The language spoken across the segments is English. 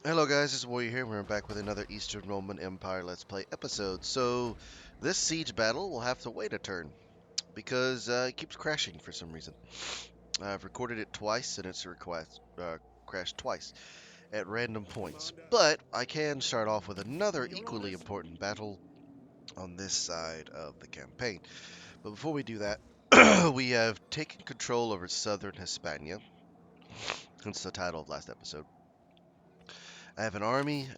Hello guys, this is Warrior here. We're back with another Eastern Roman Empire Let's Play episode. So, this siege battle will have to wait a turn because it keeps crashing for some reason. I've recorded it twice and it's crashed twice at random points. But I can start off with another equally important battle on this side of the campaign. But before we do that, we have taken control over southern Hispania, hence the title of last episode. I have an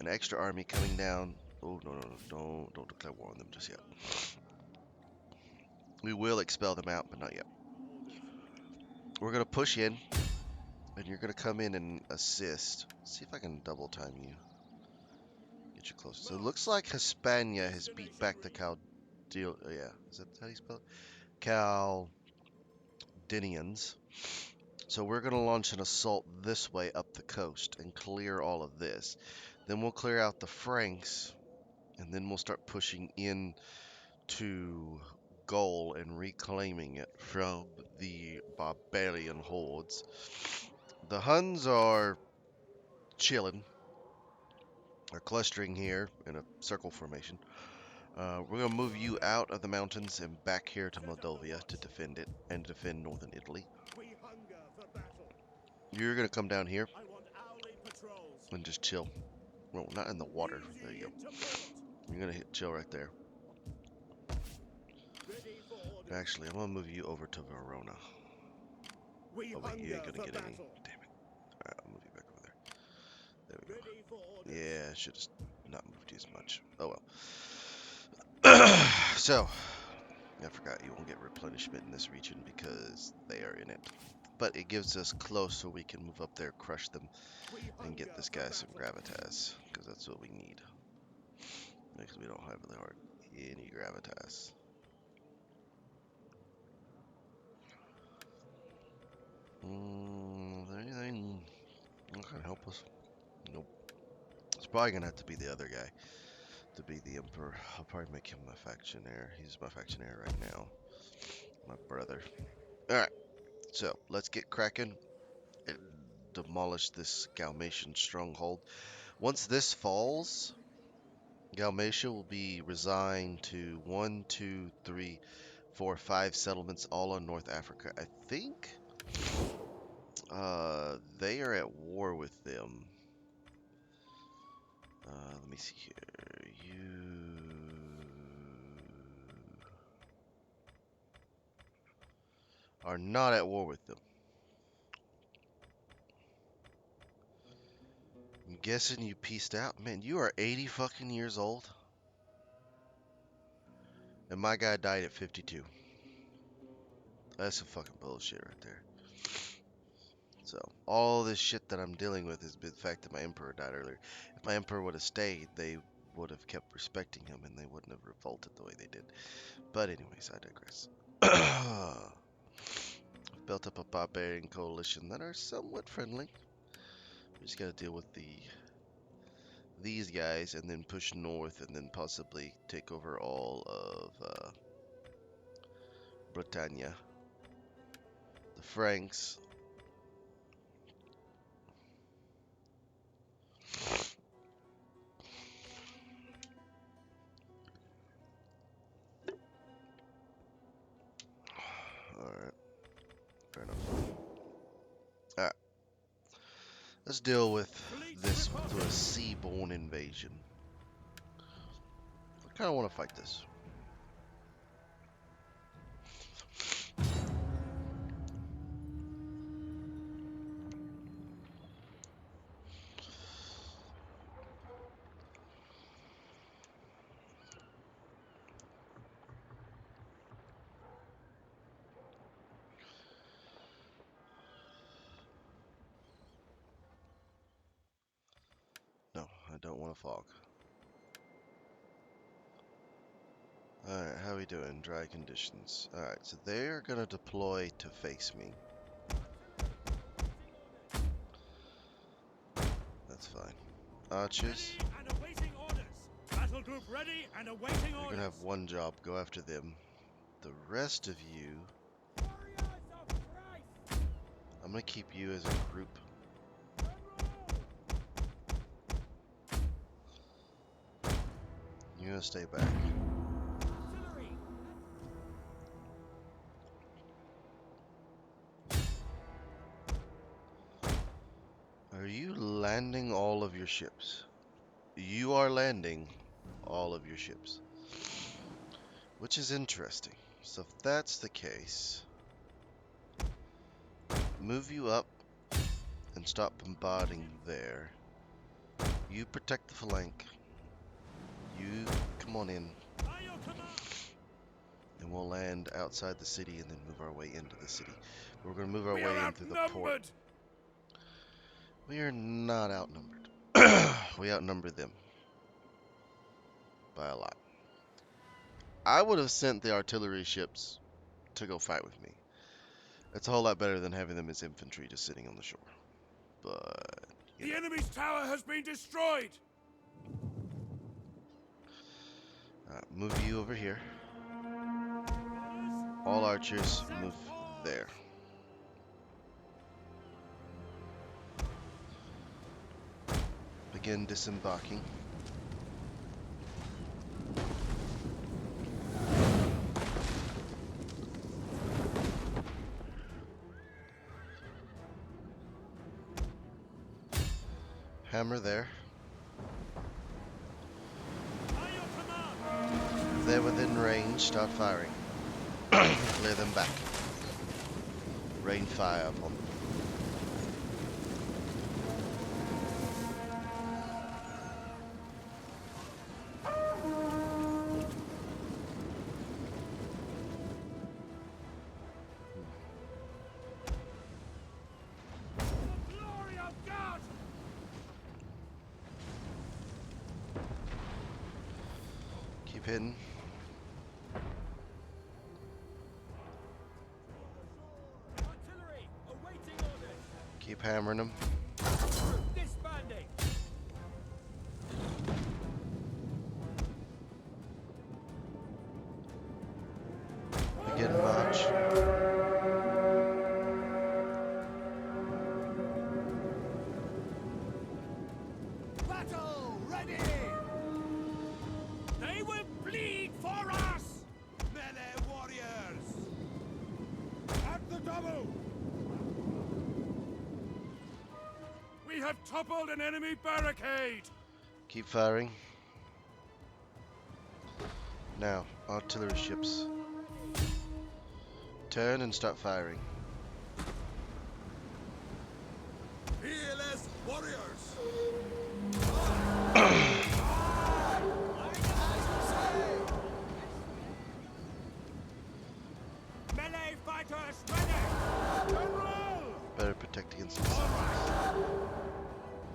extra army coming down. Oh, no, don't declare war on them just yet. We will expel them out, but not yet. We're going to push in, and you're going to come in and assist. Let's see if I can double time you. Get you closer. So it looks like Hispania has beat back the yeah, is that how you spell it? Calodonians. So we're going to launch an assault this way up the coast and clear all of this. Then we'll clear out the Franks, and then we'll start pushing in to Gaul and reclaiming it from the barbarian hordes. The Huns are chilling. They're clustering here in a circle formation. We're going to move you out of the mountains and back here to Moldavia to defend it and defend northern Italy. You're going to come down here and just chill. Well, not in the water. There you go. You're going to hit chill right there. Actually, I'm going to move you over to Verona. Oh, wait, you ain't going to get any. Damn it. Alright, I'll move you back over there. There we go. Yeah, I should have not moved you as much. Oh well. So, I forgot you won't get replenishment in this region because they are in it. But it gives us close so we can move up there, crush them, and get this guy some gravitas. Because that's what we need. Because we don't have really hard any gravitas. Is there anything that can help us? Nope. It's probably going to have to be the other guy to be the emperor. I'll probably make him my factionaire. He's my factionaire right now. My brother. Alright, so let's get cracking and demolish this Dalmatian stronghold. Once this falls, Dalmatia will be resigned to 1, 2, 3, 4, 5 settlements all on North Africa. I think they are at war with them. Let me see here. You are not at war with them. I'm guessing you pieced out. Man, you are 80 fucking years old. And my guy died at 52. That's some fucking bullshit right there. So, all this shit that I'm dealing with is the fact that my emperor died earlier. If my emperor would have stayed, they would have kept respecting him and they wouldn't have revolted the way they did. But anyways, I digress. I've built up a barbarian coalition that are somewhat friendly. We just gotta deal with these guys and then push north and then possibly take over all of Britannia. The Franks. Alright, fair enough. Alright, let's deal with this through a seaborne invasion. I kind of want to fight this. No, I don't want to fog. Alright, how we doing? Dry conditions. Alright, so they're gonna deploy to face me. That's fine. Archers. You're gonna have one job, go after them. The rest of you, I'm gonna keep you as a group. You're gonna stay back. Are you landing all of your ships? You are landing all of your ships. Which is interesting. So if that's the case, move you up and stop bombarding there. You protect the flank. You come on in. And we'll land outside the city and then move our way into the city. We're going to move our way in through the port. We are not outnumbered. We outnumber them by a lot. I would have sent the artillery ships to go fight with me. It's a whole lot better than having them as infantry just sitting on the shore. But the enemy's tower has been destroyed. Move you over here. All archers move there. Begin disembarking. Hammer there. If they're within range, start firing. Clear them back. Rain fire upon them. Keep hitting. Keep hammering them. Disbanding. Begin march. Battle ready. They will bleed for us. Melee warriors. At the double. We have toppled an enemy barricade. Keep firing. Now, artillery ships. Turn and start firing. Fearless warriors. Melee fighters ready. General! Better protect against the Sassind.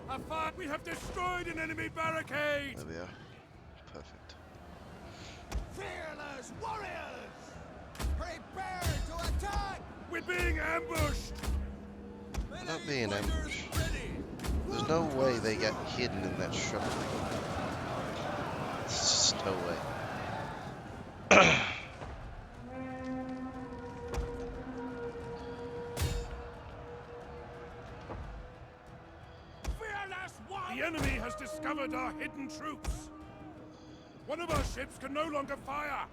A fight! We have destroyed an enemy barricade. There we are. Perfect. Fearless warriors! Prepare to attack! We're being ambushed! We're not being ambushed. There's no way they got hidden in that shrubbery. There's just no way. The enemy has discovered our hidden troops. One of our ships can no longer fire.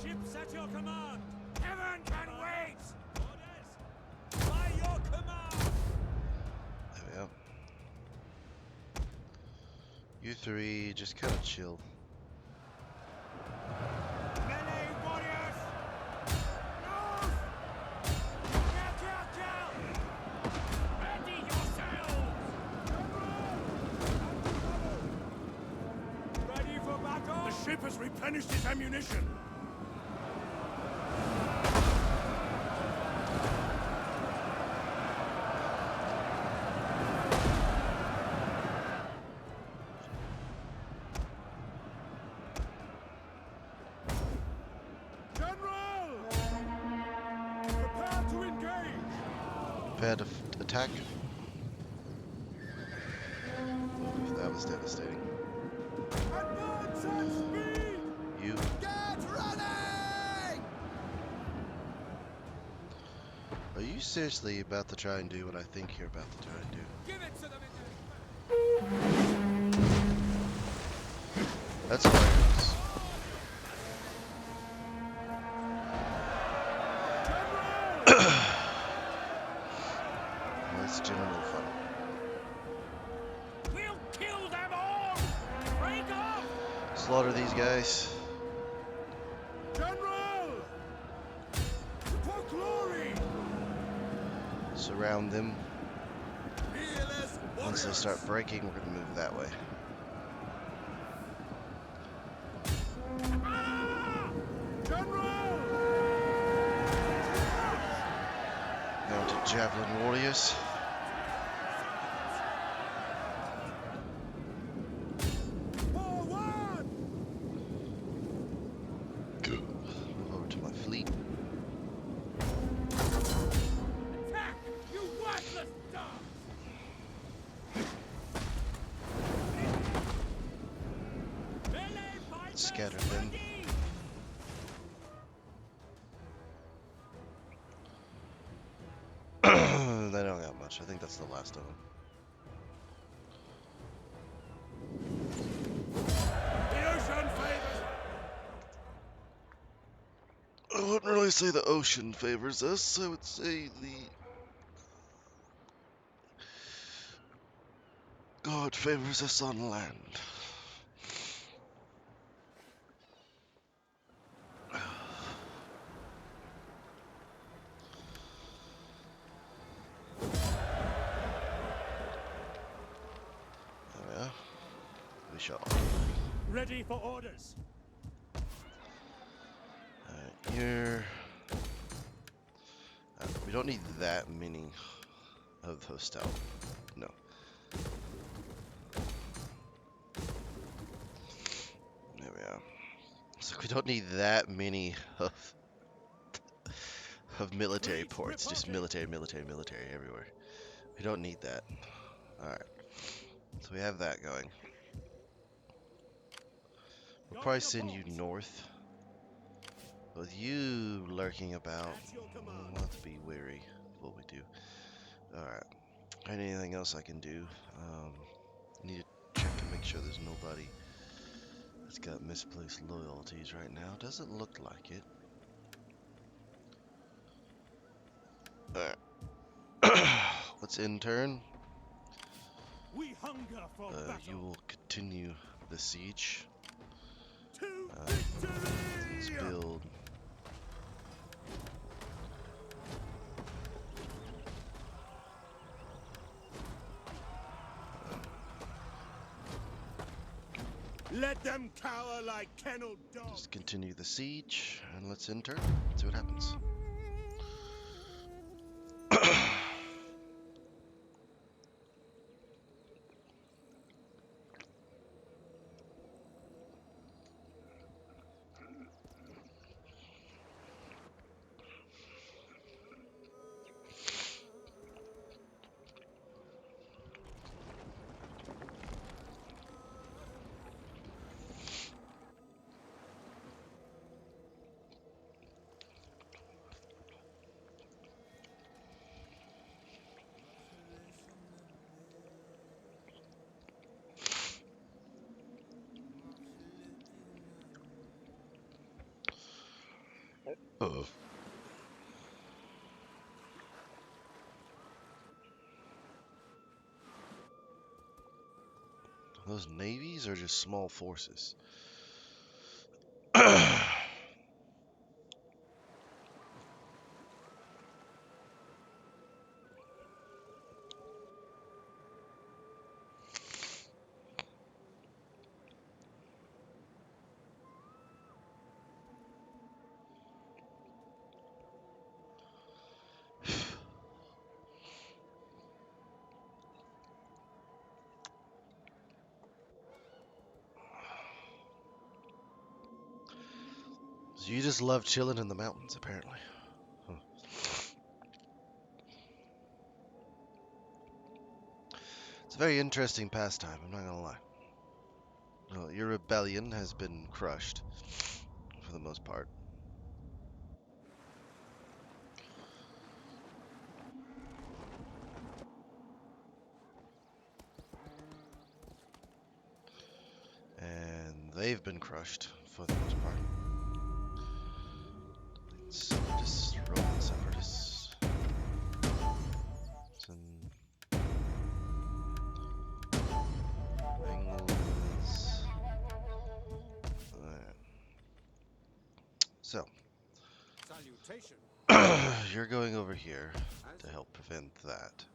Ships at your command. Heaven can wait. Orders. By your command. There we are. You three just kind of chill. Melee warriors. Ready yourselves! Ready for battle? The ship has replenished its ammunition. General! Prepare to engage! Prepare to attack. Oof, that was devastating. Advance at speed! You. Get running! Are you seriously about to try and do what I think you're about to try and do? Give it to them in That's hilarious. Let's general fun. We'll kill them all! Break off! Slaughter these guys. General! For glory! Surround them. Fearless Once they warriors! start breaking, we're gonna move that way. Ah! General! Mounted javelin warriors. Forward! Move over to my fleet. Attack! You worthless dogs! Melee fighters Scatter them. ready! They don't got much. I think that's the last of them. The ocean favors. I wouldn't really say the ocean favors us. I would say the God favors us on land. There we are. We shall. Ready for orders. Alright, here. We don't need that many of those stout. No. There we are. So we don't need that many of military Fleet ports. Just reporting. military everywhere. We don't need that. Alright. So we have that going. We'll probably send you north. With you lurking about, At your command. we'll have to be wary of what we do. Alright. Anything else I can do? Need to check and make sure there's nobody that's got misplaced loyalties right now. Doesn't look like it. Alright. Let's intern. We hunger for battle. You will continue the siege. To Let's victory! build. Let them cower like kenneled dogs. Just continue the siege and let's intern. See what happens. Oh. Those navies are just small forces. So you just love chilling in the mountains, apparently. Huh. It's a very interesting pastime, I'm not gonna lie. Well, your rebellion has been crushed, for the most part. they've been crushed for the most part. Separatists, Roman separatists. Some Angles. Alright. So, Salutation. you're going over here to help prevent that.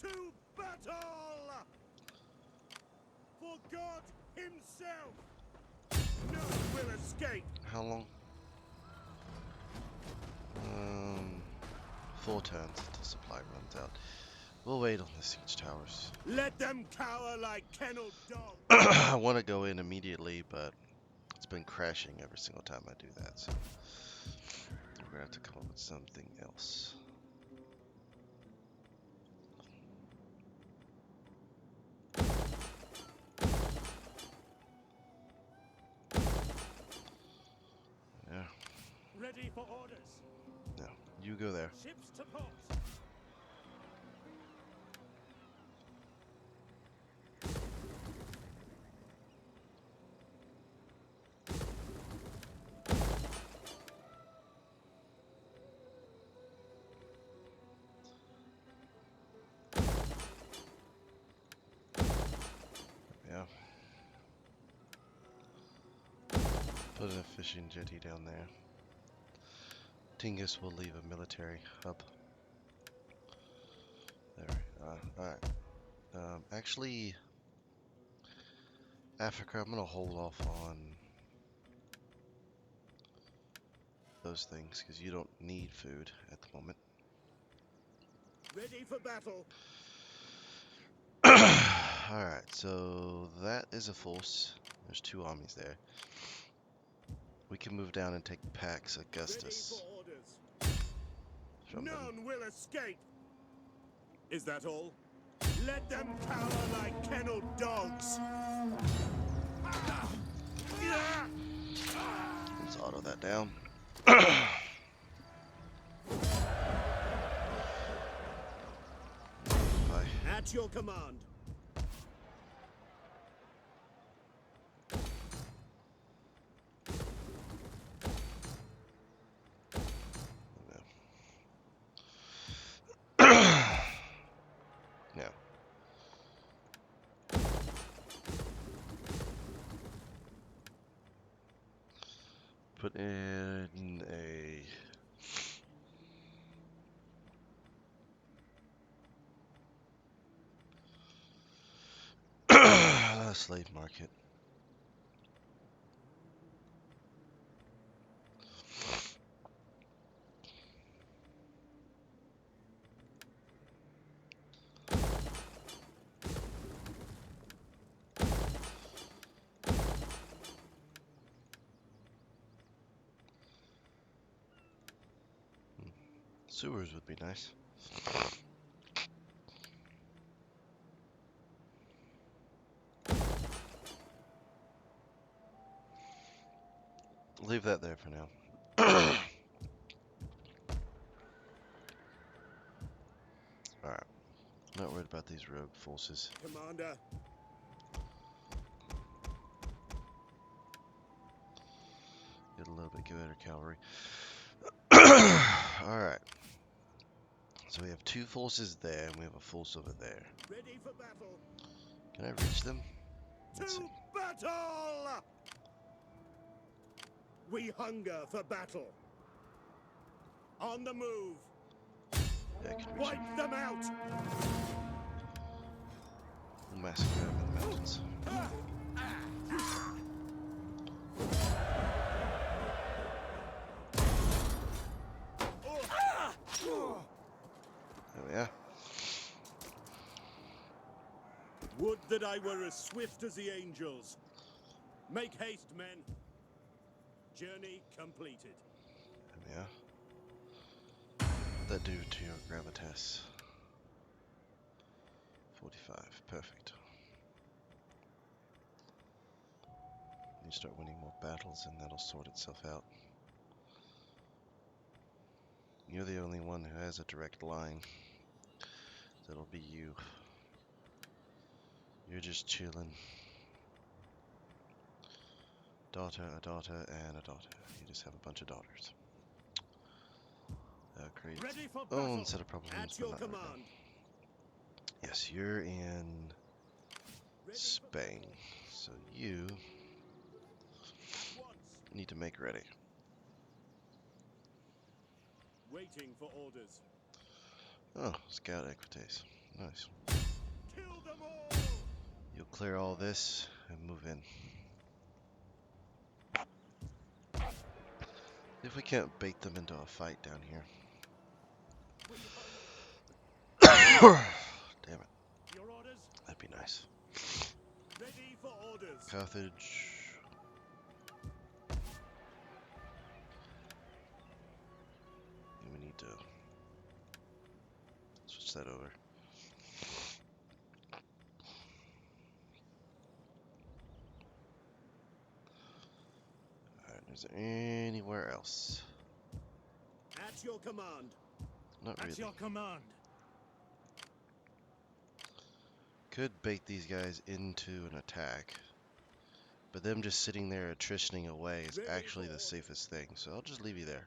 To battle! For God himself! None will escape! How long? 4 turns until supply runs out. We'll wait on the siege towers. Let them cower like kennelled dogs! I want to go in immediately, but it's been crashing every single time I do that, so we're gonna have to come up with something else. Yeah, Ready for orders! no, you go there. Ships to port! Yeah. Put a fishing jetty down there. Tingus will leave a military hub. There. Alright. Actually, Africa, I'm gonna hold off on those things because you don't need food at the moment. Ready for battle! Alright, so that is a force. There's 2 armies there. We can move down and take Pax Ready Augustus for orders! from them. None will escape! Is that all? Let them cower like kennelled dogs! Let's auto that down. Bye. At your command! No. Put in a slave market. Sewers would be nice. Leave that there for now. Alright. Not worried about these rogue forces. Commander! Get a little bit better cavalry. Alright. So we have 2 forces there and we have a force over there. Ready for battle! Can I reach them? Let's To see. battle! We hunger for battle. On the move. Yeah, I can reach them. Wipe them out. We'll massacre them in the mountains. There we are. Would that I were as swift as the angels. Make haste, men. Journey completed. There we are. What'd that do to your gravitas? 45. Perfect. You start winning more battles and that'll sort itself out. You're the only one who has a direct line. That'll be you. You're just chilling. daughter, a daughter, and a daughter. You just have a bunch of daughters. Creates Ready for own battle. set of problems, At but your not right now. command. Yes, you're in Ready for Spain, so you at once. need to make ready. Waiting for orders. Oh, scout equites. Nice. Kill them all. You'll clear all this and move in. If we can't bait them into a fight down here. Damn it. Your orders. That'd be nice. Ready for orders. Carthage. We need to switch that over. Alright, is there anywhere else? At your command. Not At really. your command. Could bait these guys into an attack. But them just sitting there attritioning away is actually the safest thing. So I'll just leave you there.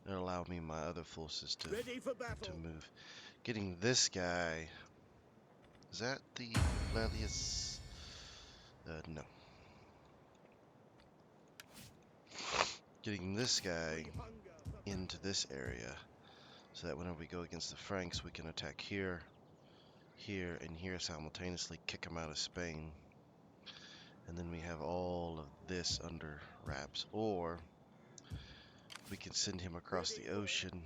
It'll allow me my other forces to Ready for battle. move. Getting this guy. Is that the Lelius? No. Getting this guy We hunger for into this area so that whenever we go against the Franks, we can attack here, here, and here simultaneously, kick them out of Spain. And then we have all of this under wraps. Or we can send him across the ocean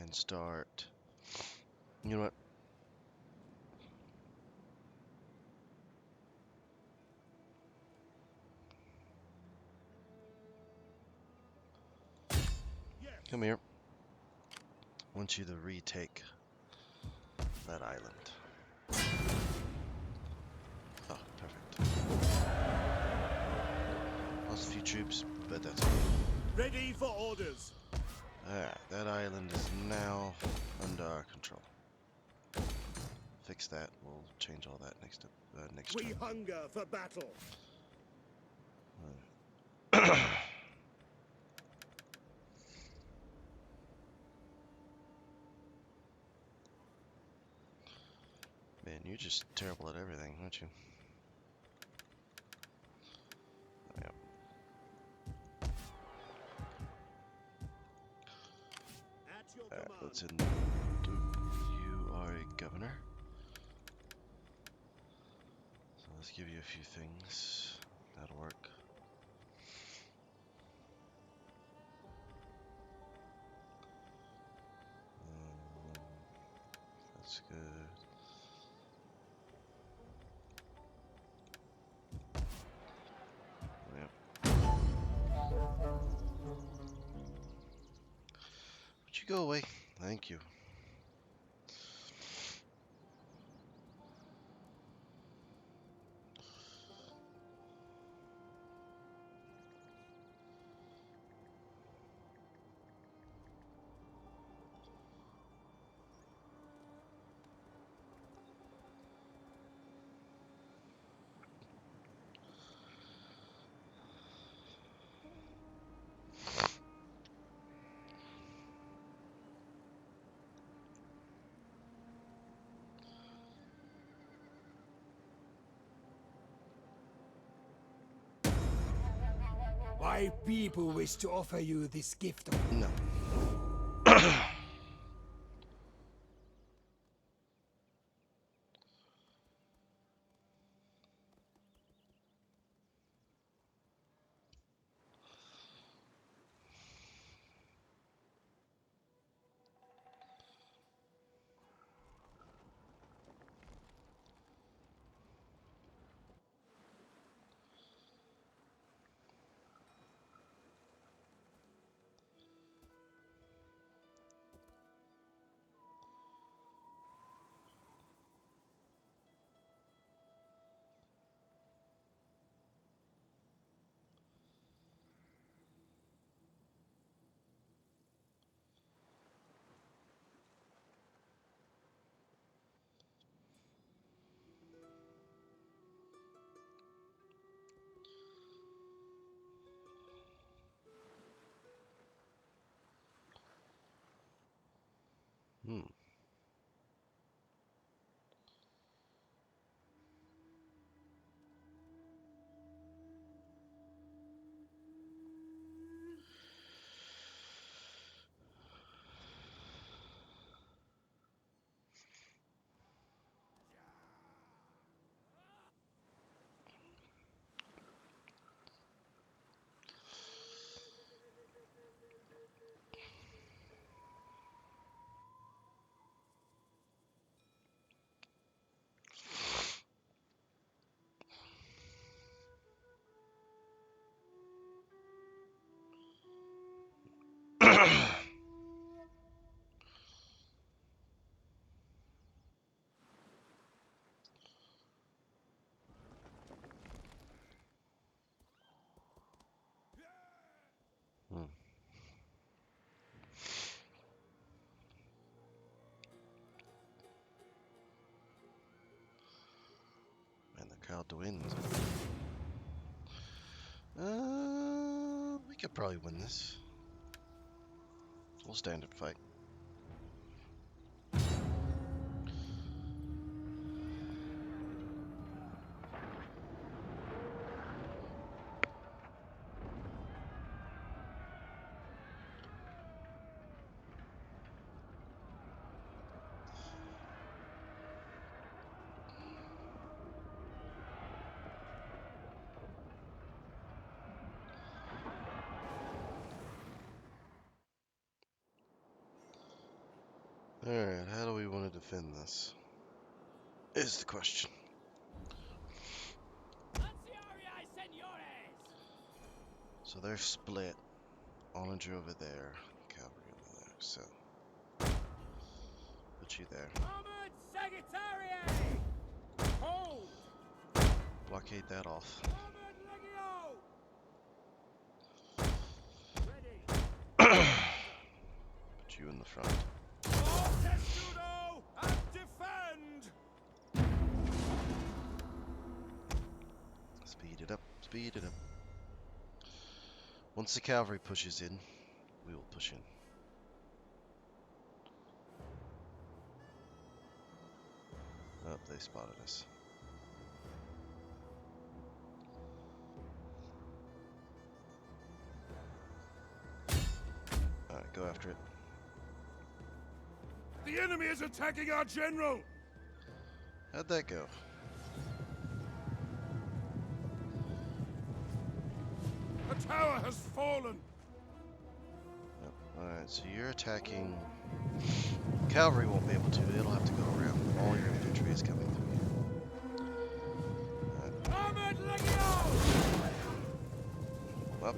and start. You know what? yes. Come here. I want you to retake that island. Oh, perfect. Lost a few troops, but that's okay. Ready for orders. Alright, that island is now under our control. Fix that. We'll change all that next We turn. hunger for battle. Man, you're just terrible at everything, aren't you? Yeah. At your Alright, command. let's you are a governor. So let's give you a few things. That'll work. That's good. Yep. Would you go away? Thank you. My people wish to offer you this gift of No. Hmm. Hmm. And the Calodonians. We could probably win this. We'll stand and fight. Alright, how do we want to defend this? Is the question. So they're split. Onager over there, cavalry over there. So put you there. Hold! Blockade that off. Ready! Put you in the front. Testudo and defend! Speed it up. Speed it up. Once the cavalry pushes in, we will push in. Oh, they spotted us. Alright, go after it. The enemy is attacking our general! How'd that go? The tower has fallen! Yep. Alright, so you're attacking. Cavalry won't be able to, it'll have to go around. All your infantry is coming through here. Armored Legio! Well,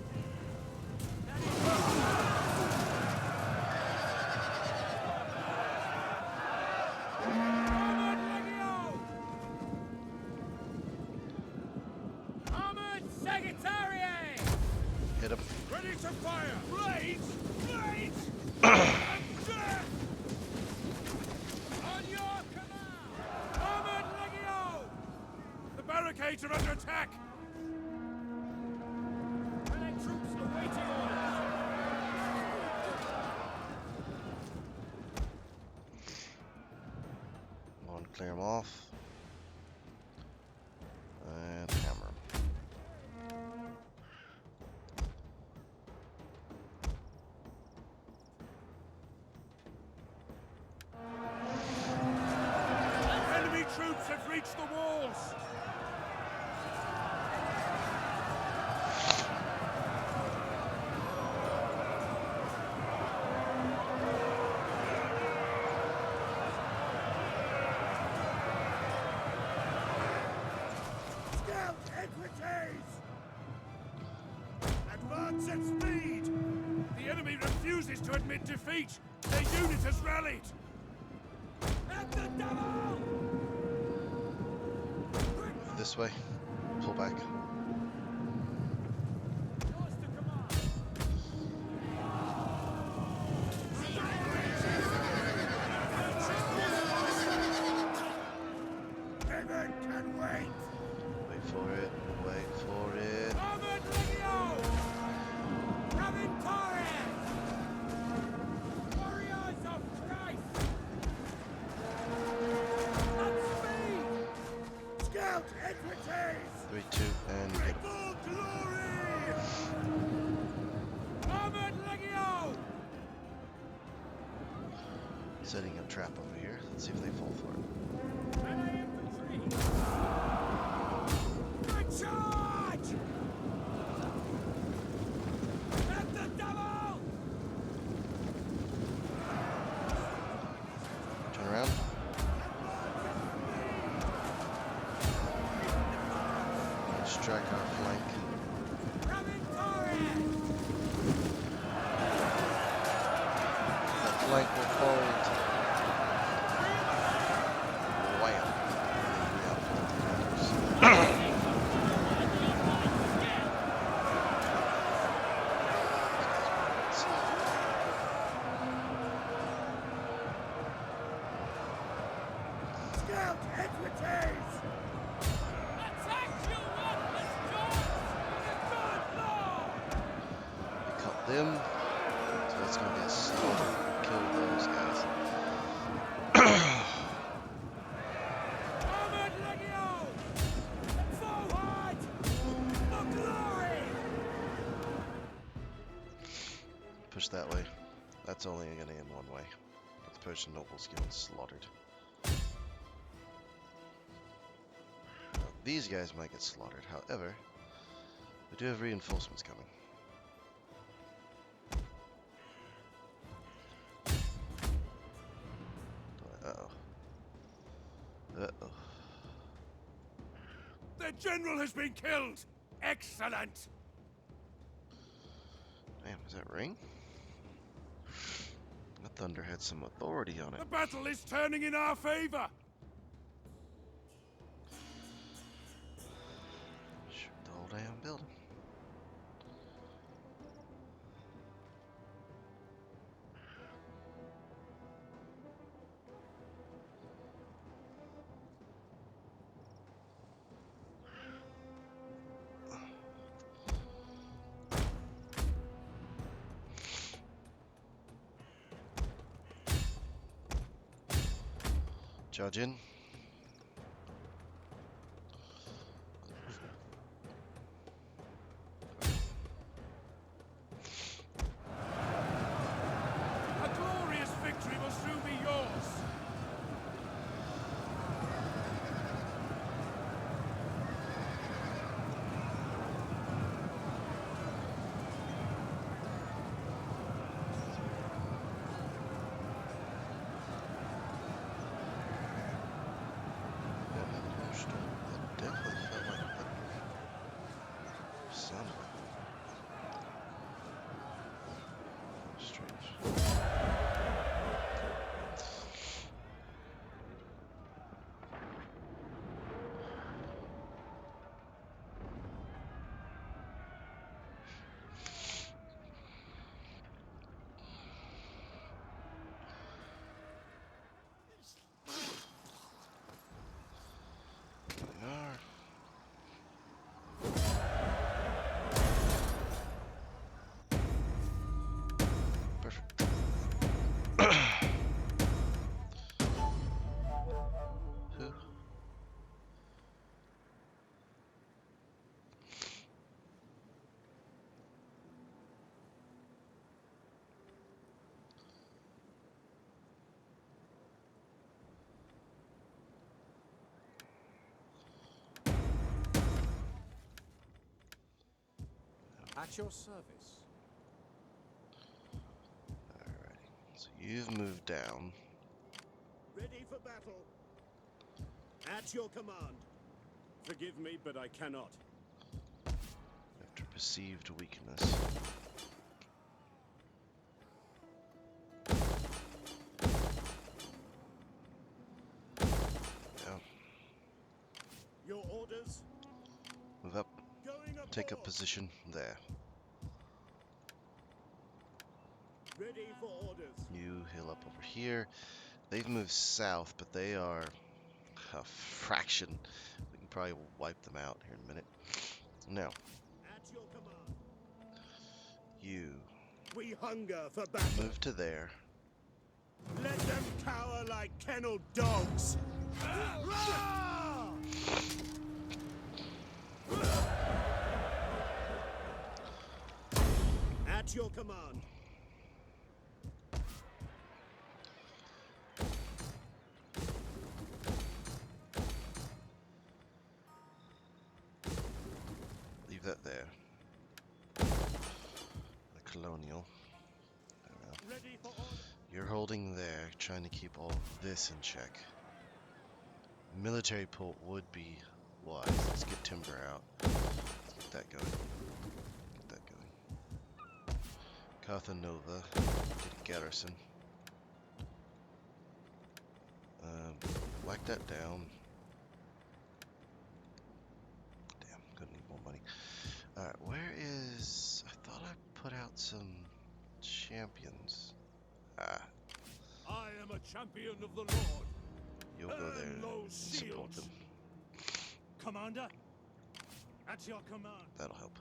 Armored Legio! Armored Sagittarius! hit him. Ready to fire! Blades! Blades! On your command! Armored Legio! The barricades are under attack! Allied troops awaiting orders! Come on, clear him off. And hammer him. Enemy troops have reached the walls! Scout equities! Advance at speed! The enemy refuses to admit defeat! Their unit has rallied! At the double! This way. Pull back. Yours to command! Pivot can wait! Wait for it. Wait for it. Armored Legio! Ravaging! Warriors of Christ! Setting a trap over here. Let's see if they fall for it. Good charge! At the double! Turn around. Strike our flank. That flank will fold. Wham! Scout equities! Attack you worthless dogs! The good lord! We cut them. So that's gonna get slaughtered. Kill those guys. Armored legio! Forward! For glory! Push that way. That's only gonna end one way. The Persian nobles getting slaughtered. Now, these guys might get slaughtered. However, we do have reinforcements coming. Uh-oh. Uh-oh. The general has been killed! Excellent! Damn, is that ring? The thunder had some authority on it. The battle is turning in our favor! Shoot the whole damn building. Charge in. A glorious victory will soon be yours! That definitely felt like that sounded like strange. They are. Perfect. Who? At your service. Alrighty. So you've moved down. Ready for battle. At your command. Forgive me, but I cannot. After perceived weakness. Yeah. Your orders? Move up. Going up. Take up position there. Ready for orders. You heal up over here. They've moved south, but they are a fraction. We can probably wipe them out here in a minute. Now, At your command. you We hunger for battle. move to there. Let them cower like kennelled dogs. Roar! At your command. colonial. Ready for order. You're holding there, trying to keep all of this in check. Military port would be wise. Let's get timber out. Let's get that going. Get that going. Carthanova, get a garrison. Whack that down. Damn, gonna need more money. Alright, where is... I thought I put out some champions. Ah, I am a champion of the Lord. you'll go there Burn and those support shields. them. Commander, at your command. That'll help.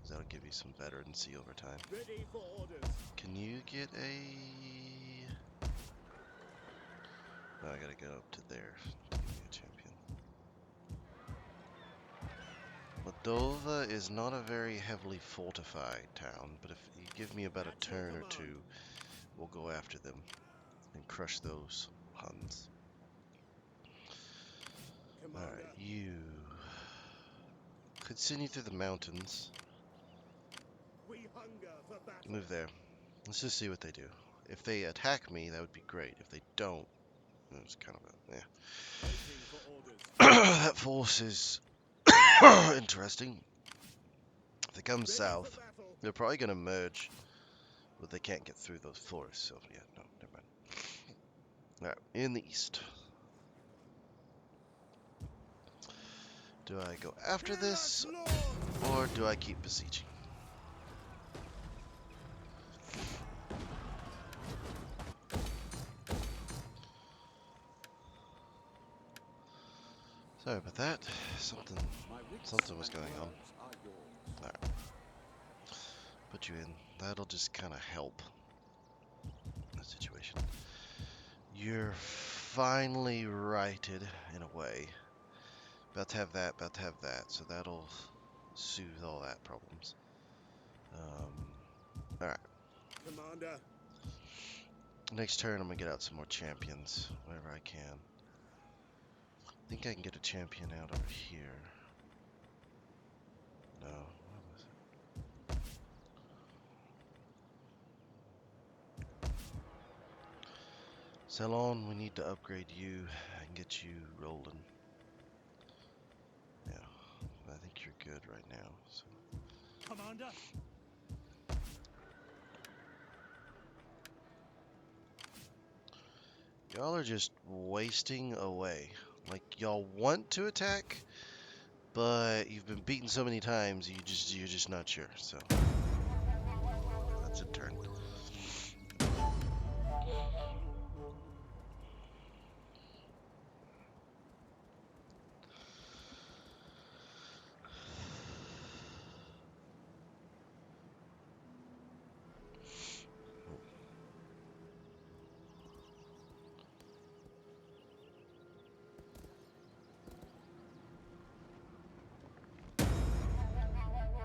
'Cause that'll give you some veterancy over time. Ready for orders. Can you get a... No, I gotta go up to there to give me a champion. Moldova is not a very heavily fortified town, but if you give me about a turn or two, we'll go after them and crush those Huns. Commander, Alright, you continue through the mountains. we hunger for battle. Move there. Let's just see what they do. If they attack me, that would be great. If they don't, it's kind of a... Waiting for orders. That force is interesting. If they come Ready south, for battle. they're probably going to merge, but they can't get through those forests, so yeah, no, never mind. Alright, in the east. Do I go after this, or do I keep besieging? Sorry about that. Something was going on. Alright. Put you in. That'll just kind of help the situation. You're finally righted in a way. About to have that, so that'll soothe all that problems. Alright. Commander, Next turn I'm gonna get out some more champions, wherever I can. I think I can get a champion out over here. No, what was it? Ceylon, we need to upgrade you and get you rolling. Yeah, I think you're good right now. So. Commander, Y'all are just wasting away. Like, y'all want to attack, but you've been beaten so many times, you're just not sure, so. That's a turn.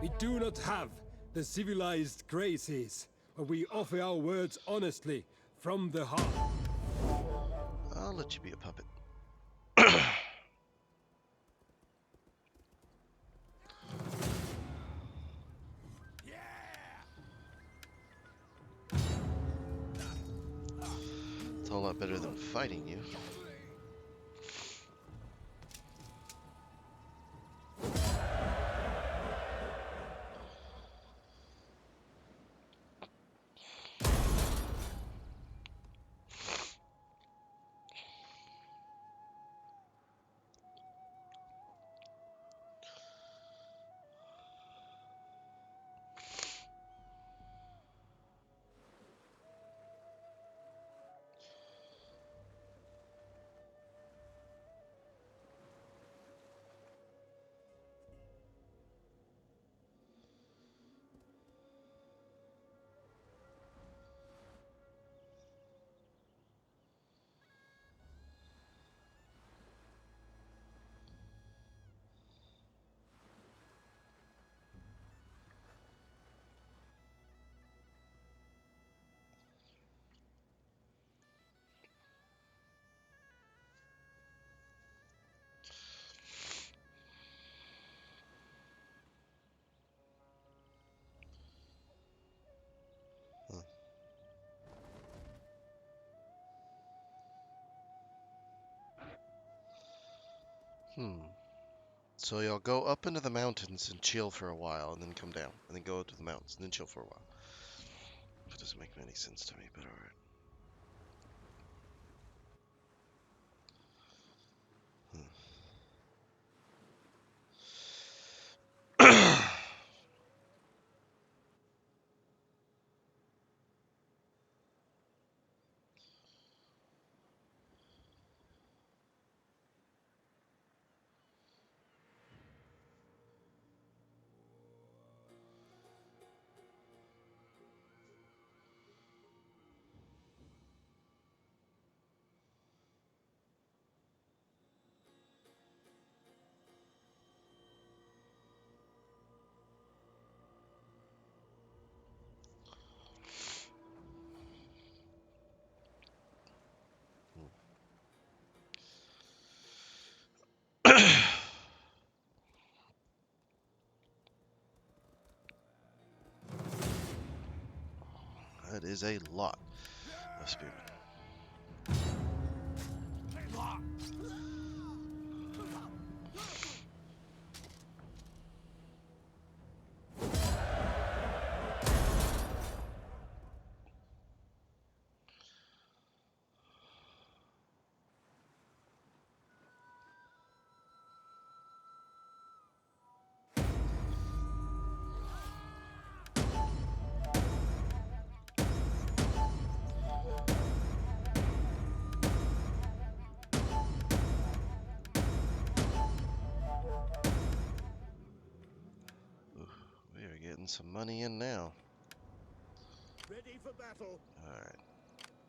We do not have the civilized graces, but we offer our words honestly, from the heart. I'll let you be a puppet. It's a whole lot better than fighting you. So y'all go up into the mountains and chill for a while, and then come down, and then go up to the mountains, and then chill for a while. That doesn't make any sense to me, but alright. That is a lot of spearmen. We are getting some money in now. Ready for battle. Alright,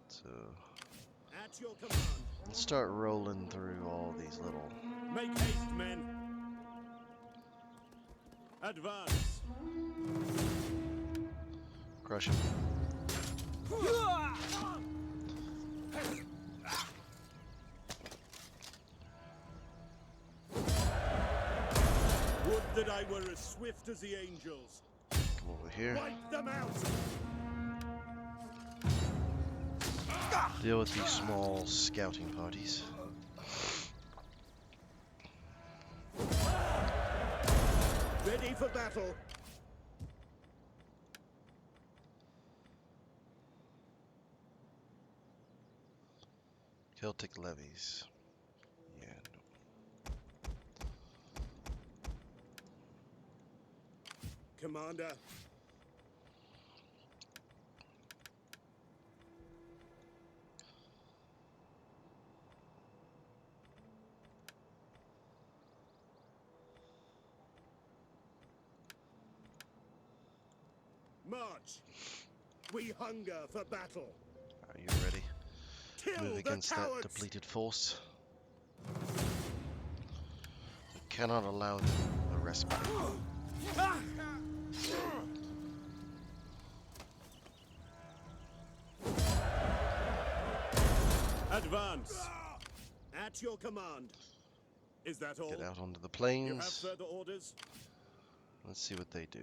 so At your command. let's start rolling through all these little... Make haste, men. Advance. Crush them. Would that I were as swift as the angels. Come over here. Wipe them out. Deal with these small scouting parties. Ready for battle. Celtic levies. Yeah, no. Commander. March. We hunger for battle. Are you ready? Kill Move the against that cowards. depleted force. We cannot allow them a respite. Advance. At your command. Is that all? Get out onto the You have plains. further orders? Let's see what they do.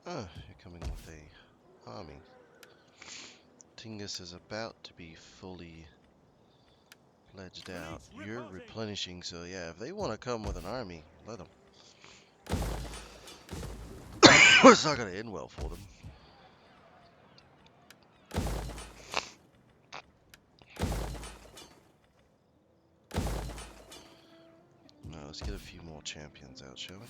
Oh, you're coming with a army. Tingus is about to be fully pledged out. You're replenishing, so yeah, if they want to come with an army, let them. It's not going to end well for them. Now let's get a few more champions out, shall we?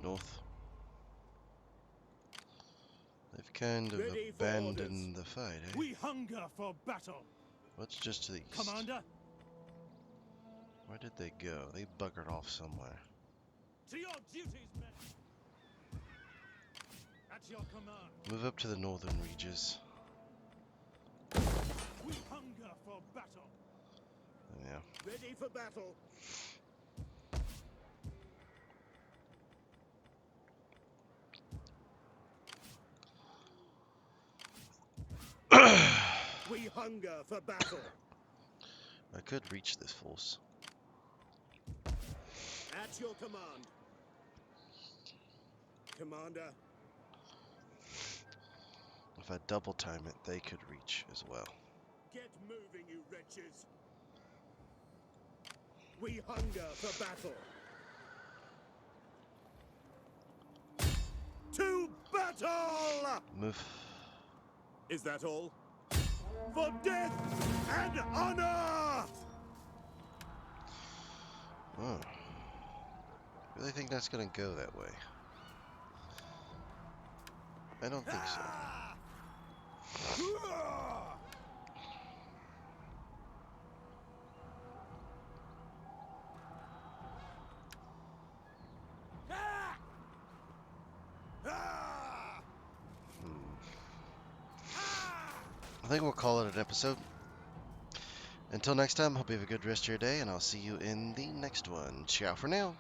North. They've kind of Ready for abandoned the fight, eh? We hunger for battle. What's just to the east? Commander, Where did they go? They buggered off somewhere. to your duties, men. At your command. Move up to the northern reaches. We hunger for battle. Yeah. Ready for battle. hunger for battle. I could reach this force. At your command. Commander. If I double time it, they could reach as well. Get moving, you wretches. We hunger for battle. To battle! Move. Is that all? For death and honor! Oh. Really think that's gonna go that way? I don't think so. I think we'll call it an episode. Until next time, hope you have a good rest of your day, and I'll see you in the next one. Ciao for now.